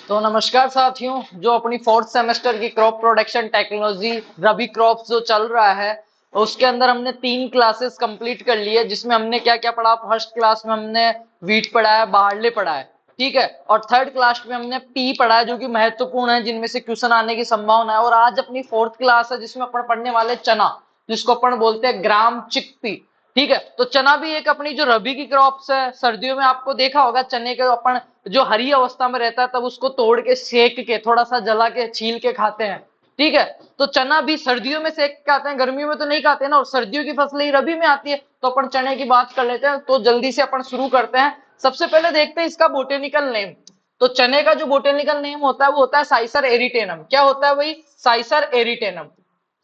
तो नमस्कार साथियों, जो अपनी फोर्थ सेमेस्टर की क्रॉप प्रोडक्शन टेक्नोलॉजी रबी क्रॉप्स जो चल रहा है, उसके अंदर हमने 3 क्लासेस कंप्लीट कर ली है। जिसमें हमने क्या क्या पढ़ा। फर्स्ट क्लास में हमने वीट पढ़ा है, बार्ले पढ़ा है, ठीक है। और थर्ड क्लास में हमने पी पढ़ा है, जो कि महत्वपूर्ण है, जिनमें से क्वेश्चन आने की संभावना है। और आज अपनी फोर्थ क्लास है, जिसमें अपन पढ़ने वाले चना, जिसको अपन बोलते हैं ग्राम चिकपी, ठीक है। तो चना भी एक अपनी जो रबी की क्रॉप्स है। सर्दियों में आपको देखा होगा चने के अपन जो हरी अवस्था में रहता है तब उसको तोड़ के सेक के थोड़ा सा जला के छील के खाते हैं, ठीक है। तो चना भी सर्दियों में सेक के खाते हैं, गर्मियों में तो नहीं खाते ना। और सर्दियों की फसल ही रबी में आती है, तो अपन चने की बात कर लेते हैं। तो जल्दी से अपन शुरू करते हैं। सबसे पहले देखते हैं इसका बोटेनिकल नेम। तो चने का जो बोटेनिकल नेम होता है वो होता है साइसर एरिटेनम। क्या होता है भाई? साइसर एरिटेनम।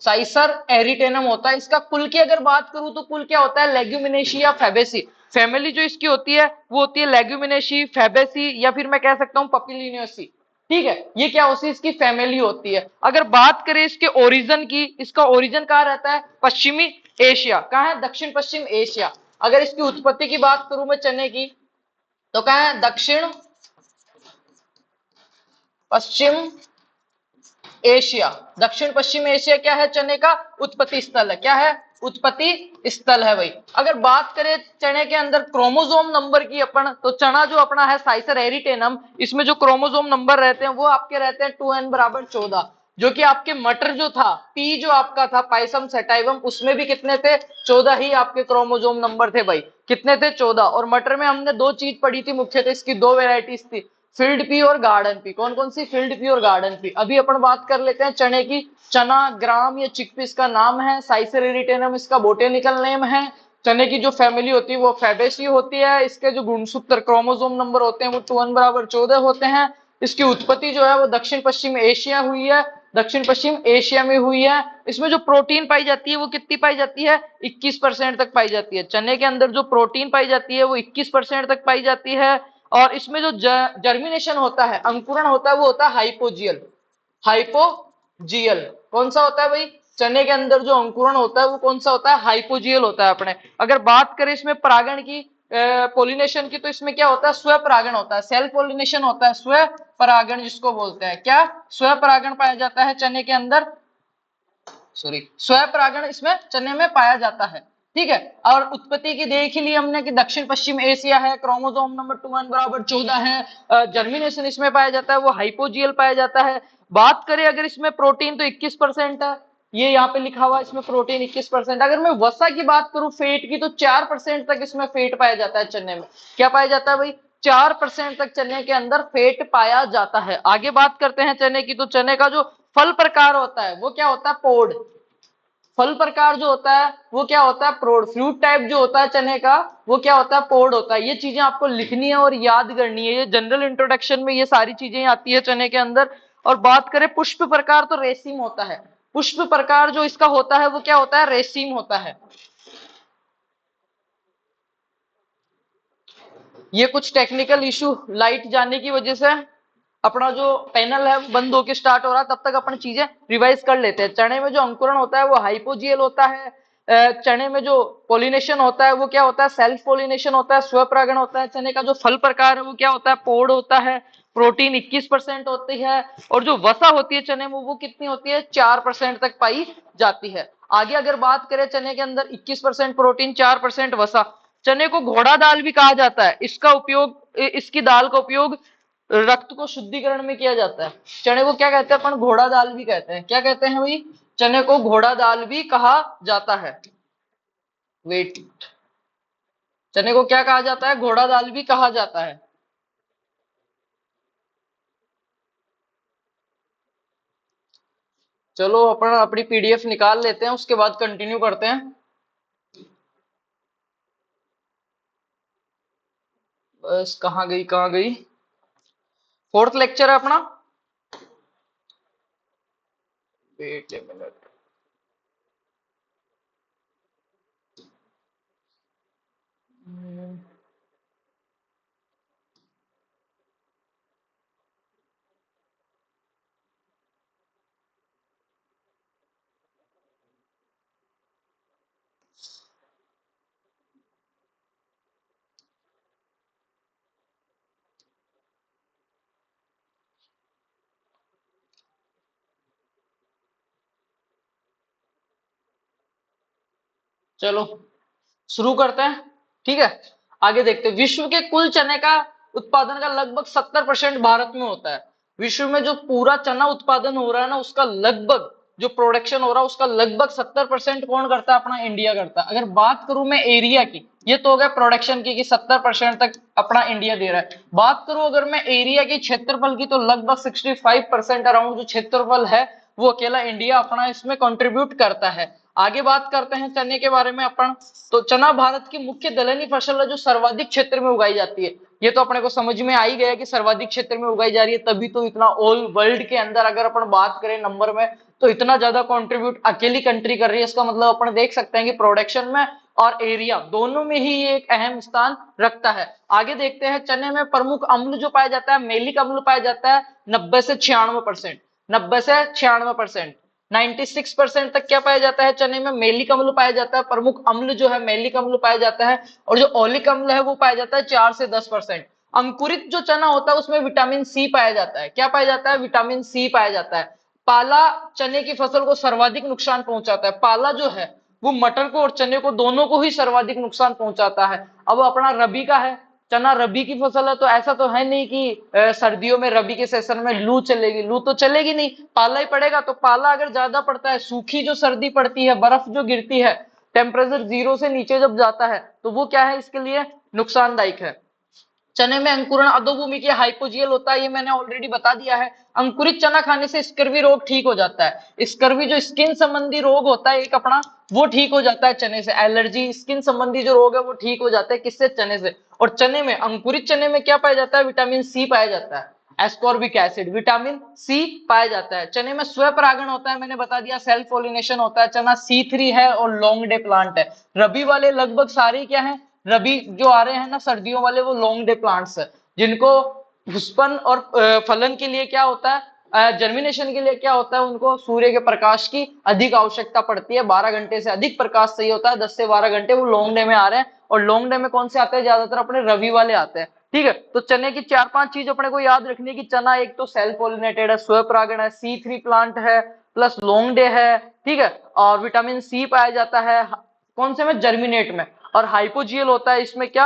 साइसर एरिटेनम होता है। इसका कुल की अगर बात करूं तो कुल क्या होता है? लेग्यूमिनेशी या फेबेसी। फैमिली जो इसकी होती है वो होती है लेग्यूमिनेशी, फेबेसी, या फिर मैं कह सकता हूं पपिलिनियसी, ठीक है। ये क्या होती है? इसकी फैमिली होती है। अगर बात करें इसके ओरिजिन की, इसका ओरिजिन कहाँ रहता है? पश्चिमी एशिया। कहाँ है? दक्षिण पश्चिम एशिया। अगर इसकी उत्पत्ति की बात करूं मैं चने की, तो कहाँ है? दक्षिण पश्चिम एशिया। दक्षिण पश्चिम एशिया क्या है? चने का उत्पत्ति स्थल है। क्या है? उत्पत्ति स्थल है भाई। अगर बात करें चने के अंदर क्रोमोसोम नंबर की अपन, तो चना जो अपना है साइसर एरिटेनम, इसमें जो क्रोमोसोम नंबर रहते हैं वो आपके रहते हैं 2n बराबर 14। जो कि आपके मटर जो था, पी जो आपका था पाइसम सेटाइवम, उसमें भी कितने थे? 14 ही आपके क्रोमोसोम नंबर थे भाई। कितने थे? 14। और मटर में हमने दो चीज पढ़ी थी मुख्यतः, इसकी दो वेराइटीज थी, फील्ड पी और गार्डन पी। कौन कौन सी? फील्ड पी और गार्डन पी। अभी अपन बात कर लेते हैं चने की। चना ग्राम या चिकपी इसका नाम है, साइसर एरिटेनम इसका बोटेनिकल नेम है। चने की जो फैमिली होती है वो फैबेसी होती है। इसके जो गुणसूत्र क्रोमोसोम नंबर होते हैं वो 2n बराबर 14 होते हैं। इसकी उत्पत्ति जो है वो दक्षिण पश्चिम एशिया हुई है। दक्षिण पश्चिम एशिया में हुई है। इसमें जो प्रोटीन पाई जाती है वो कितनी पाई जाती है? 21% तक पाई जाती है। चने के अंदर जो प्रोटीन पाई जाती है वो 21% तक पाई जाती है। और इसमें जो जर्मिनेशन होता है, अंकुरण होता है, वो होता है हाइपोजियल। हाइपोजियल कौन सा होता है भाई? चने के अंदर जो अंकुरण होता है वो कौन सा होता है? हाइपोजियल होता है अपने। अगर बात करें इसमें परागण की, पोलिनेशन की, तो इसमें क्या होता है? स्व परागण होता है, सेल्फ पोलिनेशन होता है, स्व परागण जिसको बोलते हैं। क्या? स्व परागण पाया जाता है चने के अंदर। सॉरी, स्व परागण इसमें चने में पाया जाता है, ठीक है। और उत्पत्ति की देख ही ली हमने कि दक्षिण पश्चिम एशिया है, क्रोमोसोम नंबर 2n बराबर 14 है। जर्मिनेशन इसमें पाया जाता है वो हाइपोजियल पाया जाता है। बात करें अगर इसमें प्रोटीन, तो 21% है। ये यहाँ पे लिखा हुआ है इसमें प्रोटीन 21%। अगर मैं वसा की बात करूं, फेट की, तो 4% तक इसमें फेट पाया जाता है चने में। क्या पाया जाता है भाई? 4% तक चने के अंदर फेट पाया जाता है। आगे बात करते हैं चने की। तो चने का जो फल प्रकार होता है वो क्या होता है? पोड। फल प्रकार जो होता है वो क्या होता है? प्रोड। फ्रूट टाइप जो होता है चने का वो क्या होता है? पोड होता है। ये चीजें आपको लिखनी है और याद करनी है। ये जनरल इंट्रोडक्शन में ये सारी चीजें आती है चने के अंदर। और बात करें पुष्प प्रकार, तो रेसिम होता है। पुष्प प्रकार जो इसका होता है वो क्या होता है? रेसिम होता है। ये कुछ टेक्निकल इशू लाइट जाने की वजह से अपना जो पैनल है वो बंद होके स्टार्ट हो रहा है। तब तक अपन चीजें रिवाइज कर लेते हैं। चने में जो अंकुरण होता है वो हाइपोजियल होता है। चने में जो पोलिनेशन होता है वो क्या होता है? सेल्फ पोलिनेशन होता है, स्वपरागण होता है। चने का जो फल प्रकार है वो क्या होता है? पोड होता है। प्रोटीन 21% होती है। और जो वसा होती है चने में वो कितनी होती है? 4% तक पाई जाती है। आगे अगर बात करें चने के अंदर 21% प्रोटीन, 4% वसा। चने को घोड़ा दाल भी कहा जाता है। इसका उपयोग, इसकी दाल का उपयोग रक्त को शुद्धिकरण में किया जाता है। चने को क्या कहते हैं अपन? घोड़ा दाल भी कहते हैं। क्या कहते हैं भाई? चने को घोड़ा दाल भी कहा जाता है। वेट, चने को क्या कहा जाता है? घोड़ा दाल भी कहा जाता है। चलो अपन अपनी पीडीएफ निकाल लेते हैं, उसके बाद कंटिन्यू करते हैं। बस कहाँ गई, कहाँ गई? फोर्थ लेक्चर है अपना। Wait a minute. चलो शुरू करते हैं। ठीक है, आगे देखते हैं। विश्व के कुल चने का उत्पादन का लगभग 70% भारत में होता है। विश्व में जो पूरा चना उत्पादन हो रहा है ना, उसका लगभग जो प्रोडक्शन हो रहा है उसका लगभग 70% कौन करता है? अपना इंडिया करता है। अगर बात करूं मैं एरिया की, ये तो हो गया प्रोडक्शन की कि 70% तक अपना इंडिया दे रहा है। बात करूं अगर मैं एरिया की, क्षेत्रफल की, तो लगभग 65% अराउंड जो क्षेत्रफल है वो अकेला इंडिया अपना इसमें कंट्रीब्यूट करता है। आगे बात करते हैं चने के बारे में अपन। तो चना भारत की मुख्य दलहनी फसल है जो सर्वाधिक क्षेत्र में उगाई जाती है। ये तो अपने को समझ में आ ही गया कि सर्वाधिक क्षेत्र में उगाई जा रही है, तभी तो इतना ऑल वर्ल्ड के अंदर अगर अपन बात करें नंबर में, तो इतना ज्यादा कंट्रीब्यूट अकेली कंट्री कर रही है। इसका मतलब अपन देख सकते हैं कि प्रोडक्शन में और एरिया दोनों में ही ये एक अहम स्थान रखता है। आगे देखते हैं, चने में प्रमुख अम्ल जो पाया जाता है, मेलिक अम्ल पाया जाता है 90 से 96%। 90 से 96%, 96% तक क्या पाया जाता है? चने में मेलिक अम्ल पाया जाता है। प्रमुख अम्ल जो है मेलिक अम्ल पाया जाता है, और जो ओलिक अम्ल है वो पाया जाता है 4 से 10%। अंकुरित जो चना होता है उसमें विटामिन सी पाया जाता है। क्या पाया जाता है? विटामिन सी पाया जाता है। पाला चने की फसल को सर्वाधिक नुकसान पहुंचाता है। पाला जो है वो मटर को और चने को दोनों को ही सर्वाधिक नुकसान पहुंचाता है। अब अपना रबी का है, चना रबी की फसल है, तो ऐसा तो है नहीं कि सर्दियों में रबी के सेशन में लू चलेगी। लू तो चलेगी नहीं, पाला ही पड़ेगा। तो पाला अगर ज्यादा पड़ता है, सूखी जो सर्दी पड़ती है, बर्फ जो गिरती है, टेम्परेचर 0 से नीचे जब जाता है, तो वो क्या है? इसके लिए नुकसानदायक है। चने में अंकुरण अधोभूमि की हाइपोजियल होता है, ये मैंने ऑलरेडी बता दिया है। अंकुरित चना खाने से स्कर्वी रोग ठीक हो जाता है। स्कर्वी जो स्किन संबंधी रोग होता है एक अपना, वो ठीक हो जाता है चने से। एलर्जी, स्किन संबंधी जो रोग है वो ठीक हो जाते हैं किससे? चने से। और चने में, अंकुरित चने में क्या पाया जाता है? विटामिन सी पाया जाता है, एस्कॉर्बिक एसिड, विटामिन सी पाया जाता है। चने में स्वपरागण होता है, मैंने बता दिया, सेल्फ पोलिनेशन होता है। चना C3 है और लॉन्ग डे प्लांट है। रबी वाले लगभग सारे क्या है? रबी जो आ रहे हैं ना सर्दियों वाले, वो लॉन्ग डे प्लांट्स है, जिनको पुष्पन और फलन के लिए क्या होता है? जर्मिनेशन के लिए क्या होता है? उनको सूर्य के प्रकाश की अधिक आवश्यकता पड़ती है। 12 घंटे से अधिक प्रकाश चाहिए होता है, 10 से 12 घंटे। वो लॉन्ग डे में आ रहे हैं। और लॉन्ग डे में कौन से आते हैं? ज्यादातर अपने रवि वाले आते हैं। ठीक है, तो चने की 4-5 चीज अपने को याद रखनी है कि चना एक तो सेल्फ पोलिनेटेड है, स्वपरागण है, C3 प्लांट है, प्लस लॉन्ग डे है। ठीक है, और विटामिन सी पाया जाता है कौन से में? जर्मिनेट में। और हाइपोजियल होता है इसमें क्या?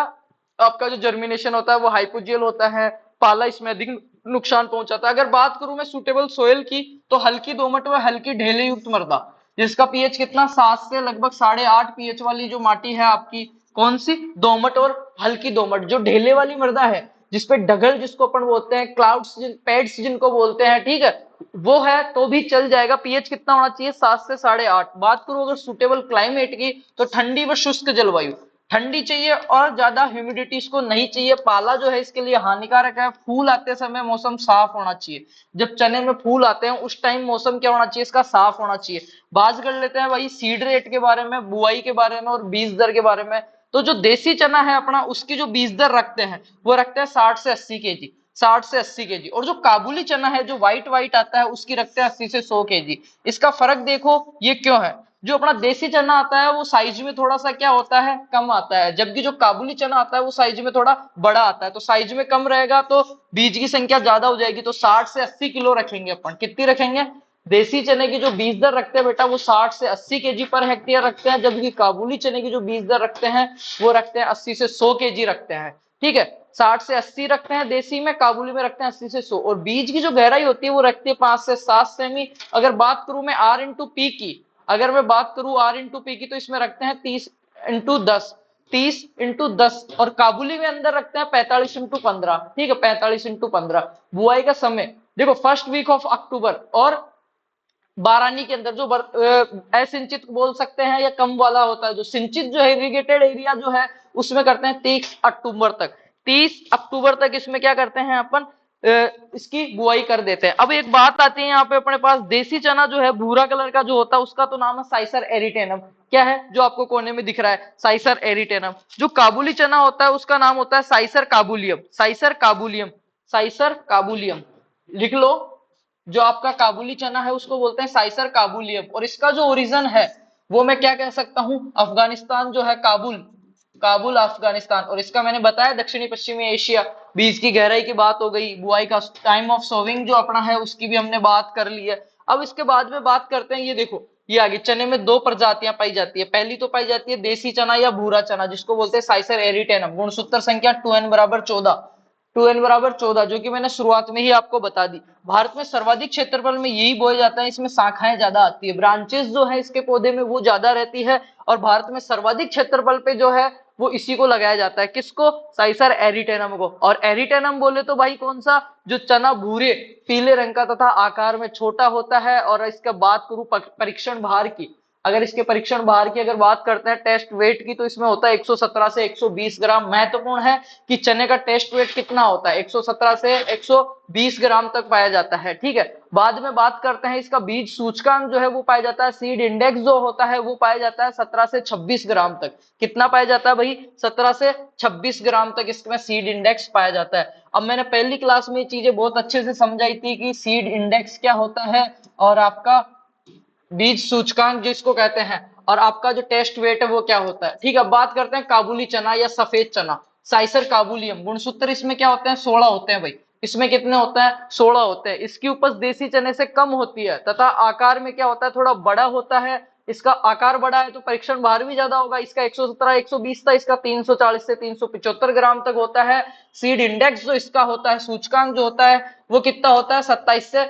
आपका जो जर्मिनेशन होता है वो हाइपोजियल होता है। पाला इसमें अधिक नुकसान पहुंचाता है। अगर बात करूं मैं सुटेबल सोयल की, तो हल्की दोमट व हल्की ढेले युक्त मृदा, जिसका पीएच कितना 7 से लगभग 8.5 पीएच वाली जो माटी है आपकी, कौन सी? दोमट और हल्की दोमट। जो ढेले वाली मृदा है, जिसपे ढगल जिसको अपन बोलते हैं, क्लाउड्स पेड्स जिनको बोलते हैं, ठीक है, वो है तो भी चल जाएगा। पीएच कितना होना चाहिए? 7 से 8.5। बात करूं अगर सुटेबल क्लाइमेट की, तो ठंडी व शुष्क जलवायु, ठंडी चाहिए और ज्यादा ह्यूमिडिटी इसको नहीं चाहिए। पाला जो है इसके लिए हानिकारक है। फूल आते समय मौसम साफ होना चाहिए। जब चने में फूल आते हैं उस टाइम मौसम क्या होना चाहिए? इसका साफ होना चाहिए। बात कर लेते हैं भाई सीड रेट के बारे में, बुआई के बारे में और बीज दर के बारे में। तो जो देसी चना है अपना, उसकी जो बीज दर रखते हैं वो रखते हैं 60 से 80 केजी, 60 से 80 केजी। और जो काबुली चना है जो व्हाइट व्हाइट आता है, उसकी रखते हैं 80 से 100 केजी। इसका फर्क देखो ये क्यों है? जो अपना देसी चना आता है वो साइज में थोड़ा सा क्या होता है? कम आता है, जबकि जो काबुली चना आता है वो साइज में थोड़ा बड़ा आता है। तो साइज में कम रहेगा तो बीज की संख्या ज्यादा हो जाएगी। तो 60 से 80 किलो रखेंगे अपन। कितनी रखेंगे? देसी चने की जो बीज दर रखते हैं बेटा, वो 60 से 80 केजी पर हेक्टेयर रखते हैं, जबकि काबुली चने की जो बीज दर रखते हैं वो रखते हैं 80 से 100 केजी रखते हैं। ठीक है, 60 से 80 रखते हैं देसी में, काबुली में रखते हैं 80 से 100। और बीज की जो गहराई होती है वो रखती है 5 से 7 सेमी। अगर बात करूं मैं R इंटू पी की, अगर मैं बात करूं R इंटू पी की, तो इसमें रखते हैं 30 इंटू 10, 30 इंटू 10। और काबुली में अंदर रखते हैं 45 इंटू 15। ठीक है, 45 इंटू 15। बुआई का समय देखो फर्स्ट वीक ऑफ अक्टूबर, और बारानी के अंदर जो असिंचित बोल सकते हैं या कम वाला होता है, जो सिंचित जो है इरिगेटेड एरिया जो है, उसमें करते हैं 30 अक्टूबर तक। 30 अक्टूबर तक इसमें क्या करते हैं अपन? इसकी बुआई कर देते हैं। अब एक बात आती है यहाँ पे अपने पास, देसी चना जो है भूरा कलर का जो होता है उसका तो नाम है साइसर एरिटेनम। क्या है जो आपको कोने में दिख रहा है? साइसर एरिटेनम। जो काबुली चना होता है उसका नाम होता है साइसर काबुलियम, साइसर काबुलियम, साइसर काबुलियम। लिख लो, जो आपका काबुली चना है उसको बोलते हैं साइसर काबुलियम। और इसका जो ओरिजिन है वो मैं क्या कह सकता हूं? अफगानिस्तान जो है, काबुल, काबुल अफगानिस्तान। और इसका मैंने बताया दक्षिणी पश्चिमी एशिया। बीज की गहराई की बात हो गई, बुआई का टाइम ऑफ सोविंग जो अपना है उसकी भी हमने बात कर ली है। अब इसके बाद में बात करते हैं, ये देखो ये आ गई। चने में दो प्रजातियां पाई जाती है। पहली तो पाई जाती है देसी चना या भूरा चना, जिसको बोलते हैं साइसर एरिटेनम। गुणसूत्र संख्या 2n बराबर 14, 2n बराबर 14, जो कि मैंने शुरुआत में ही आपको बता दी। भारत में सर्वाधिक क्षेत्रफल में यही बोया जाता है। इसमें शाखाएं ज्यादा आती है, ब्रांचेस जो है इसके पौधे में वो ज्यादा रहती है। और भारत में सर्वाधिक क्षेत्रफल पे जो है वो इसी को लगाया जाता है। किसको? साइसर एरिटेनम को। और एरिटेनम बोले तो भाई कौन सा? जो चना भूरे पीले रंग का तथा आकार में छोटा होता है। और इसका बात करूं परीक्षण भार की, अगर इसके परीक्षण भार की अगर बात करते हैं टेस्ट वेट की, तो इसमें होता है 117 से 120 ग्राम। महत्वपूर्ण है कि चने का टेस्ट वेट कितना होता है, 117 से 120 ग्राम तक पाया जाता है। ठीक है, बाद में बात करते हैं इसका बीज सूचकांक जो है वो पाया जाता है, सीड इंडेक्स जो होता है वो पाया जाता है 17 से 26 ग्राम तक। कितना पाया जाता है भाई? 17 से 26 ग्राम तक इसमें सीड इंडेक्स पाया जाता है। अब मैंने पहली क्लास में ये चीजें बहुत अच्छे से समझाई थी कि सीड इंडेक्स क्या होता है और आपका बीज सूचकांक जिसको कहते हैं, और आपका जो टेस्ट वेट है वो क्या होता है। ठीक है, अब बात करते हैं काबुली चना या सफेद चना, साइसर काबुलियम। गुणसूत्र इसमें क्या होते हैं? 16 होते हैं भाई। इसमें कितने होते हैं? 16 होते हैं। इसकी उपज देसी चने से कम होती है तथा आकार में क्या होता है? थोड़ा बड़ा होता है। इसका आकार बड़ा है तो परीक्षण भार भी ज्यादा होगा। इसका 117 120 था, इसका 340 से 375 ग्राम तक होता है। सीड इंडेक्स जो इसका होता है, सूचकांक जो होता है वो कितना होता है? 27 से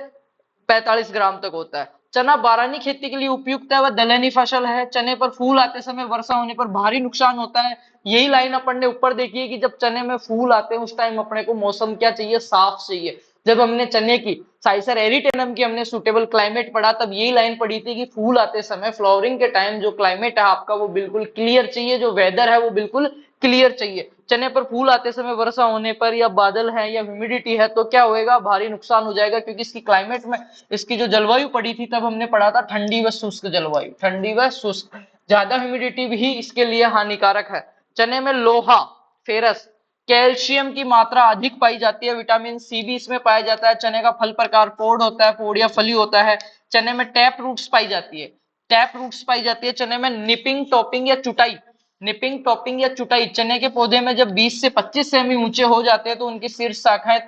45 ग्राम तक होता है। चना बारानी खेती के लिए उपयुक्त है, वह दलहनी फसल है। चने पर फूल आते समय वर्षा होने पर भारी नुकसान होता है। यही लाइन अपन ने ऊपर देखी है कि जब चने में फूल आते हैं उस टाइम अपने को मौसम क्या चाहिए? साफ चाहिए। जब हमने चने की साइसर एरिटेनम की हमने सुटेबल क्लाइमेट पढ़ा, तब यही लाइन पढ़ी थी कि फूल आते समय फ्लावरिंग के टाइम जो क्लाइमेट है आपका वो बिल्कुल क्लियर चाहिए, जो वेदर है वो बिल्कुल क्लियर चाहिए। चने पर फूल आते समय वर्षा होने पर या बादल है या ह्यूमिडिटी है तो क्या होएगा? भारी नुकसान हो जाएगा, क्योंकि इसकी क्लाइमेट में इसकी जो जलवायु पड़ी थी तब हमने पढ़ा था ठंडी व शुष्क जलवायु, ठंडी व शुष्क। ज्यादा ह्यूमिडिटी भी इसके लिए हानिकारक है। चने में लोहा, फेरस, कैल्शियम की मात्रा अधिक पाई जाती है। विटामिन सी भी इसमें पाया जाता है। चने का फल प्रकार पोड होता है, पोड या फली होता है। चने में टैप रूट्स पाई जाती है, टैप रूट्स पाई जाती है। चने में निपिंग, टॉपिंग या चुटाई, निपिंग, टॉपिंग या चुटाई। चने के पौधे में जब 20 से 25 सेमी ऊंचे हो जाते हैं तो उनकी शीर्ष शाखाएं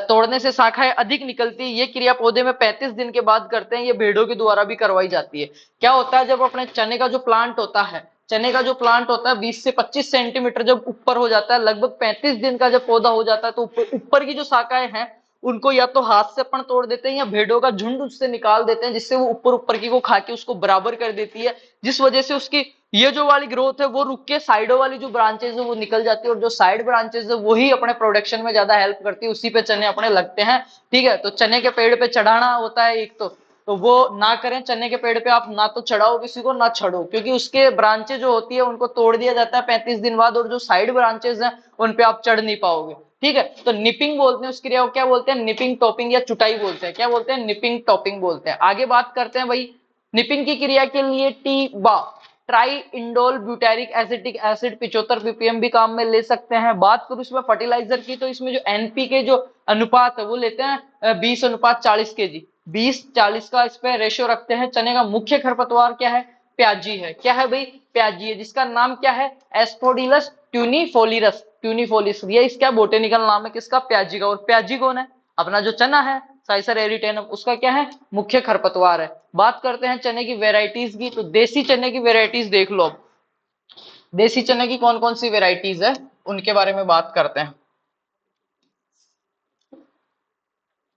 तोड़ने से शाखाएं अधिक निकलती है। ये क्रिया पौधे में 35 दिन के बाद करते हैं। ये भेड़ों के द्वारा भी करवाई जाती है। क्या होता है? जब अपने चने का जो प्लांट होता है, चने का जो प्लांट होता है 20 से 25 सेंटीमीटर जब ऊपर हो जाता है, लगभग 35 दिन का जब पौधा हो जाता है, तो ऊपर की जो शाखाएं हैं उनको या तो हाथ से अपन तोड़ देते हैं या भेड़ों का झुंड उससे निकाल देते हैं, जिससे वो ऊपर ऊपर की को खा के उसको बराबर कर देती है। जिस वजह से उसकी ये जो वाली ग्रोथ है वो रुक के साइडों वाली जो ब्रांचेज है वो निकल जाती है, और जो साइड ब्रांचेज है वही अपने प्रोडक्शन में ज्यादा हेल्प करती है, उसी पे चने अपने लगते हैं। ठीक है, तो चने के पेड़ पे चढ़ाना होता है एक तो वो ना करें। चने के पेड़ पे आप ना तो चढ़ाओ किसी को, ना चढ़ो, क्योंकि उसके ब्रांचेज जो होती है उनको तोड़ दिया जाता है 35 दिन बाद, और जो साइड ब्रांचेज हैं उन पे आप चढ़ नहीं पाओगे। ठीक है, तो निपिंग बोलते हैं उस क्रिया को, क्या बोलते हैं? निपिंग, टॉपिंग या चुटाई बोलते हैं। क्या बोलते हैं? निपिंग, टॉपिंग बोलते हैं। आगे बात करते हैं भाई निपिंग की क्रिया के लिए टी-बा, tri indole butyric acetic acid 75 ppm भी काम में ले सकते हैं। बात करूं इसमें फर्टिलाइजर की, तो इसमें जो एनपीके जो अनुपात है वो लेते हैं 20:40 kg, 20:40 का इस पे रेशियो रखते हैं। चने का मुख्य खरपतवार क्या है? प्याजी है। क्या है भाई? प्याजी है, जिसका नाम क्या है? एस्फोडिलस ट्यूनिफोलिरस, ट्यूनिफोलिस, ये इसका बोटेनिकल नाम है किसका? प्याजी का। और प्याजी कौन है? अपना जो चना है साइसर एरिटेनम, उसका क्या है? मुख्य खरपतवार है। बात करते हैं चने की वेराइटीज की, तो देसी चने की वेराइटीज देख लो। अब देसी चने की कौन कौन सी वेराइटीज है उनके बारे में बात करते हैं।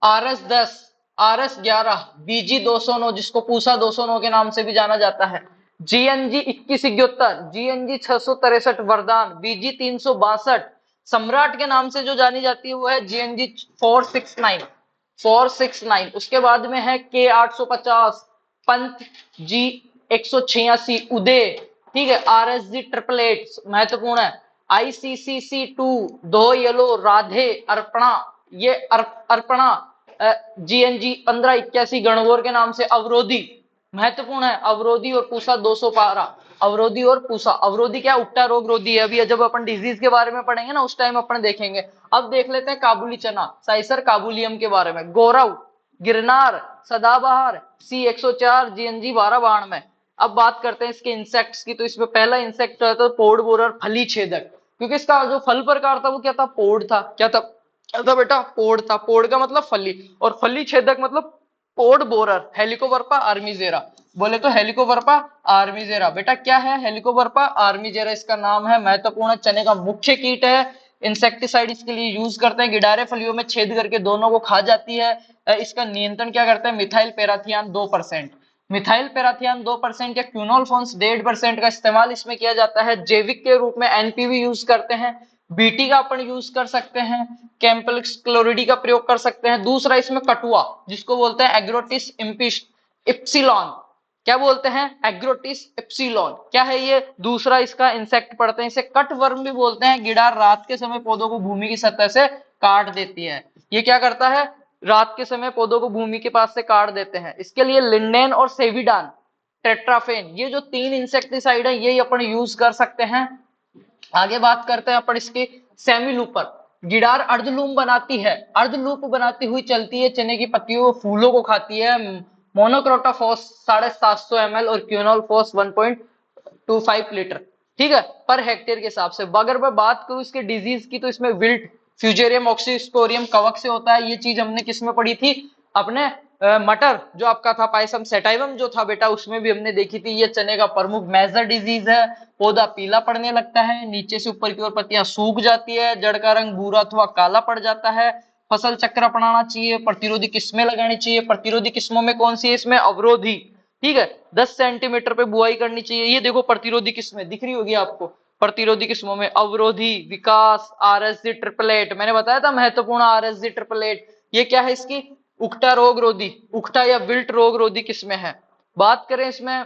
RS10, RS11, BG 209 जिसको पूसा 209 के नाम से भी जाना जाता है, GNG 2171, GNG 663 वरदान, BG 362, सम्राट के नाम से जो जानी जाती है वो है GNG 469, 469। उसके बाद में है K850, पंथ, G186, उदय। ठीक है, RSG ट्रिपलेट महत्वपूर्ण है। ICCC2, दो येलो, राधे, अर्पणा, ये अर्पणा, GNG 1581 गणगौर के नाम से अवरोधी महत्वपूर्ण है। अवरोधी और पूसा 212, अवरोधी और पूसा। अवरोधी क्या? उक्टा रोग रोधी है। अभी जब अपन डिजीज के बारे में पढ़ेंगे ना उस टाइम अपन देखेंगे। अब देख लेते हैं काबुली चना, साइसर काबुलियम के बारे में। गौरव, गिरनार, सदाबहार, C104, GNG 12 में। अब बात करते हैं इसके इंसेक्ट्स की, तो इसमें पहला इंसेक्ट है तो पोड़ बोरर फली छेदक, क्योंकि इसका जो फल प्रकार था वो क्या था? पोड़ था। क्या था? क्या था बेटा? पोड़ था। पोड़ का मतलब फली, और फली छेदक मतलब कोड बोरर, हेलिकोवर्पा आर्मीजेरा। बोले तो हेलिकोवर्पा आर्मीजेरा। बेटा क्या है हेलिकोवर्पा आर्मीजेरा, इसका नाम है। महत्वपूर्ण चने का मुख्य कीट है। इंसेक्टिसाइड इसके लिए यूज करते हैं। गिडारे फलियों में छेद करके दोनों को खा जाती है। इसका नियंत्रण क्या करता है? Methyl parathion 2%। मिथाइल पैराथियान 2% या क्यूनोलफॉन्स 1.5% का इस्तेमाल इसमें किया जाता है। जैविक के रूप में एनपीवी यूज करते हैं। बीटी का अपन यूज कर सकते हैं। कैंपलेक्स क्लोरिडी का प्रयोग कर सकते हैं। दूसरा इसमें कटुआ, जिसको बोलते हैं एग्रोटिस इप्सिलॉन। क्या बोलते हैं? Agrotis epsilon. क्या है ये? दूसरा इसका इंसेक्ट पढ़ते हैं, इसे कट वर्म भी बोलते हैं। गिडार रात के समय पौधों को भूमि की सतह से काट देती है। ये क्या करता है? रात के समय पौधों को भूमि के पास से काट देते हैं। इसके लिए लिंडेन और सेविडान, टेट्राफेन, ये जो 3 इंसेक्टिसाइड है ये अपन यूज कर सकते हैं। आगे बात करते हैं अपन इसकी सेमी लूपर। गिडार अर्धलूप बनाती है, अर्धलूप बनाती हुई चलती है। चने की पत्तियों फूलों को खाती है। मोनोक्रोटोफॉस 750 ml और क्यूनोलफॉस 1.25 लीटर, ठीक है, पर हेक्टेयर के हिसाब से। अगर मैं बात करूं इसके डिजीज की तो इसमें विल्ट, फ्यूजेरियम ऑक्सीस्पोरियम कवक से होता है। ये चीज हमने किसमें पढ़ी थी? अपने मटर जो आपका था पाइसम सेटाइवम जो था बेटा, उसमें भी हमने देखी थी। ये चने का प्रमुख मेजर डिजीज है। पौधा पीला पड़ने लगता है, नीचे से ऊपर की ओर पत्तियां सूख जाती है, जड़ का रंग भूरा अथवा काला पड़ जाता है। फसल चक्र अपनाना चाहिए। प्रतिरोधी किस्में लगानी चाहिए। प्रतिरोधी किस्मों में कौन सी है? इसमें अवरोधी, ठीक है, 10 सेंटीमीटर पे बुआई करनी चाहिए। ये देखो प्रतिरोधी किस्में दिख रही होगी आपको। प्रतिरोधी किस्मों में अवरोधी, विकास, आरएसजी ट्रिपलेट, मैंने बताया था महत्वपूर्ण आरएसजी ट्रिपलेट। ये क्या है इसकी? उकटा रोग रोधी, उकटा या विल्ट रोग रोधी किस्में है। बात करें इसमें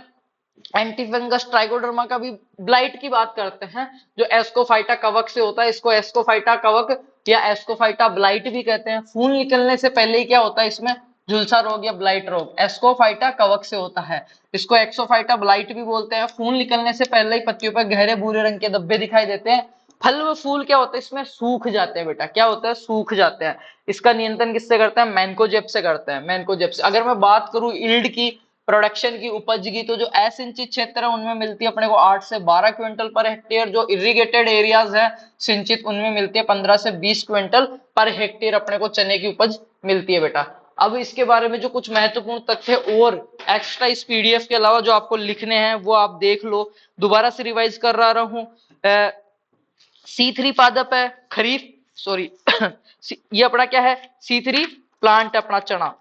एंटीफंगस ट्राइकोडर्मा का भी, ब्लाइट की बात करते हैं जो एस्कोफाइटा कवक से होता है। इसको एस्कोफाइटा कवक या एस्कोफाइटा ब्लाइट भी कहते हैं। फूल निकलने से पहले ही क्या होता है इसमें? झुलसा रोग या ब्लाइट रोग एस्कोफाइटा कवक से होता है। इसको एक्सोफाइटा ब्लाइट भी बोलते हैं। फूल निकलने से पहले ही पत्तियों पर गहरे भूरे रंग के धब्बे दिखाई देते हैं। फल व फूल क्या होता है इसमें? सूख जाते हैं बेटा। क्या होता है? सूख जाते हैं। इसका नियंत्रण किससे करते हैं? मैनकोजेब से करते हैं। मैनकोजेब से। अगर मैं बात करूं ईल्ड की, प्रोडक्शन की, उपज की, तो जो असिंचित क्षेत्र है उनमें मिलती है अपने को 8 से 12 क्विंटल पर हेक्टेयर। जो इरिगेटेड एरियाज है सिंचित, उनमें मिलती है 15 से 20 क्विंटल पर हेक्टेयर अपने को चने की उपज मिलती है बेटा। अब इसके बारे में जो कुछ महत्वपूर्ण तथ्य और एक्स्ट्रा इस पीडीएफ के अलावा जो आपको लिखने हैं वो आप देख लो। दोबारा से रिवाइज कर रहा हूं। C3 पादप है, खरीफ, सॉरी ये अपना क्या है? C3 प्लांट अपना चना।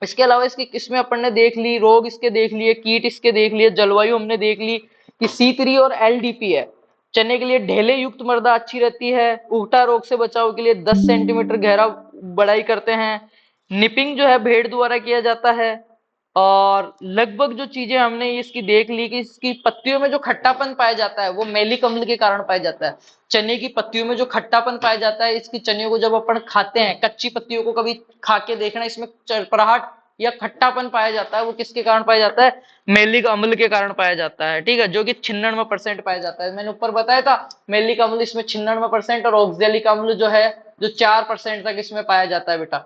इसके अलावा इसकी किस्में अपन ने देख ली, रोग इसके देख लिए, कीट इसके देख लिए, जलवायु हमने देख ली कि C3 और LDP है। चने के लिए ढेले युक्त मृदा अच्छी रहती है। उल्टा रोग से बचाव के लिए 10 सेंटीमीटर गहरा बढ़ाई करते हैं। निपिंग जो है भेड़ द्वारा किया जाता है। और लगभग जो चीजें हमने इसकी देख ली कि इसकी पत्तियों में जो खट्टापन पाया जाता है वो मैलिक अम्ल के कारण पाया जाता है। चने की पत्तियों में जो खट्टापन पाया जाता है, इसकी चने को जब अपन खाते हैं, कच्ची पत्तियों को कभी खा के देखना, इसमें चरपराहट या खट्टापन पाया जाता है, वो किसके कारण पाया जाता है? मैलिक अम्ल के कारण पाया जाता है, ठीक है, जो कि 96% पाया जाता है। मैंने ऊपर बताया था मैलिक अम्ल इसमें 96% और ऑक्जेलिक अम्ल जो है जो 4% तक इसमें पाया जाता है बेटा,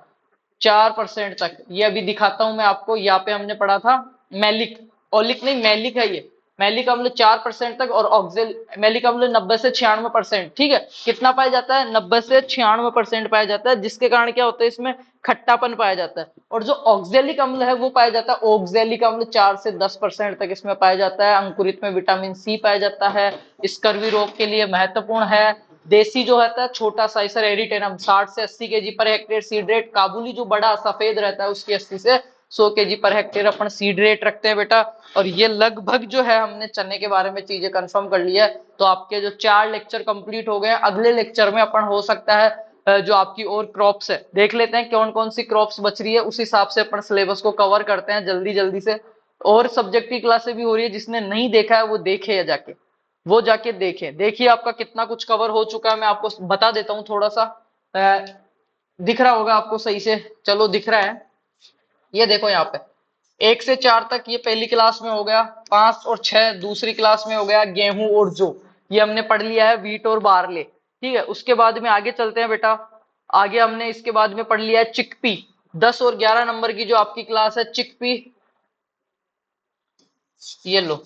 4% तक। ये अभी दिखाता हूं मैं आपको। यहाँ पे हमने पढ़ा था मैलिक, ओलिक नहीं मैलिक है ये। मैलिक अम्ल 4% तक और ऑक्जेल मैलिक अम्ल 90 से 96%, ठीक है। कितना पाया जाता है? 90 से 96% पाया जाता है, जिसके कारण क्या होता है इसमें? खट्टापन पाया जाता है। और जो ऑक्जेलिक अम्ल है वो पाया जाता है, ऑक्जेलिक अम्ल 4 से 10% तक इसमें पाया जाता है। अंकुरित में विटामिन सी पाया जाता है, स्कर्वी रोग के लिए महत्वपूर्ण है। देसी जो रहता है छोटा साइजर एरिटेनम 60 से 80 KG per hectare seed rate. काबुली जो बड़ा सफेद रहता है उसकी 80 से 100 केजी पर हेक्टेयर अपन सीड रेट रखते हैं बेटा। और ये लगभग जो है हमने चने के बारे में चीजें कंफर्म कर ली है। तो आपके जो 4 लेक्चर कंप्लीट हो गए। अगले लेक्चर में अपन हो सकता है जो आपकी और क्रॉप्स है देख लेते हैं कौन कौन सी क्रॉप्स बच रही है, उस हिसाब से अपन सिलेबस को कवर करते हैं जल्दी जल्दी से। और सब्जेक्ट की क्लासें भी हो रही है, जिसने नहीं देखा है वो देखे या जाके, वो जाके देखें। देखिए आपका कितना कुछ कवर हो चुका है, मैं आपको बता देता हूँ थोड़ा सा। दिख रहा होगा आपको सही से? चलो दिख रहा है। ये देखो यहाँ पे 1 से 4 तक ये पहली क्लास में हो गया, 5 और 6 दूसरी क्लास में हो गया। गेहूं और जौ ये हमने पढ़ लिया है, वीट और बार्ले, ठीक है। उसके बाद में आगे चलते हैं बेटा। आगे हमने इसके बाद में पढ़ लिया है चिकपी। 10 और 11 नंबर की जो आपकी क्लास है चिकपी, ये लो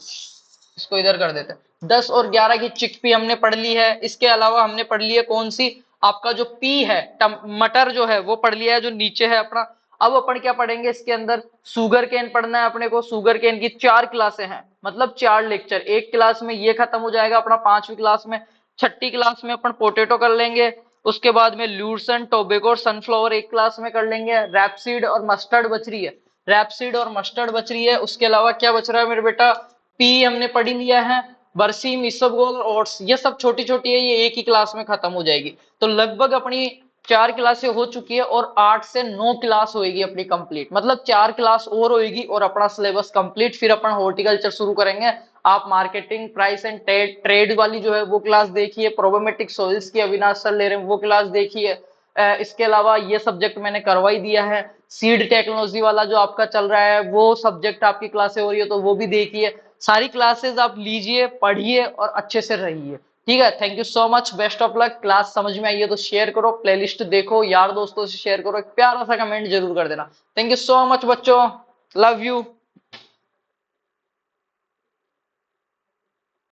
इसको इधर कर देते हैं। 10 और 11 की चिकपी हमने पढ़ ली है। इसके अलावा हमने पढ़ ली है कौन सी? आपका जो पी है, मटर जो है वो पढ़ लिया है, जो नीचे है अपना अब अपन क्या पढ़ेंगे इसके अंदर, शुगर केन पढ़ना है अपने को। शुगर केन की 4 क्लासें हैं, मतलब 4 लेक्चर, एक क्लास में ये खत्म हो जाएगा अपना 5वीं क्लास में। छठी क्लास में अपन पोटेटो कर लेंगे, उसके बाद में लूसन, टोबैको और सनफ्लावर एक क्लास में कर लेंगे। रैपसीड और मस्टर्ड बच रही है, रैपसीड और मस्टर्ड बच रही है। उसके अलावा क्या बच रहा है मेरे बेटा, पी हमने पढ़ लिया है, बरसीम, इसबगोल, ओट्स, ये सब छोटी छोटी है, ये एक ही क्लास में खत्म हो जाएगी। तो लगभग अपनी 4 क्लासें हो चुकी है और 8 से 9 क्लास होएगी अपनी कंप्लीट, मतलब 4 क्लास और होएगी और अपना सिलेबस कंप्लीट। फिर अपन हॉर्टिकल्चर शुरू करेंगे। आप मार्केटिंग, प्राइस एंड ट्रेड वाली जो है वो क्लास देखिए, प्रोबेमेटिक सॉइल्स की अविनाश सर ले रहे हैं वो क्लास देखिए। इसके अलावा ये सब्जेक्ट मैंने करवा ही दिया है। सीड टेक्नोलॉजी वाला जो आपका चल रहा है वो सब्जेक्ट आपकी क्लासें हो रही है तो वो भी देखिए। सारी क्लासेस आप लीजिए, पढ़िए और अच्छे से रहिए। ठीक है, thank you so much, best of luck. Class समझ में आई है तो शेयर करो, प्लेलिस्ट देखो, यार दोस्तों से शेयर करो, एक प्यारा सा कमेंट जरूर कर देना। थैंक यू सो मच बच्चों, लव यू।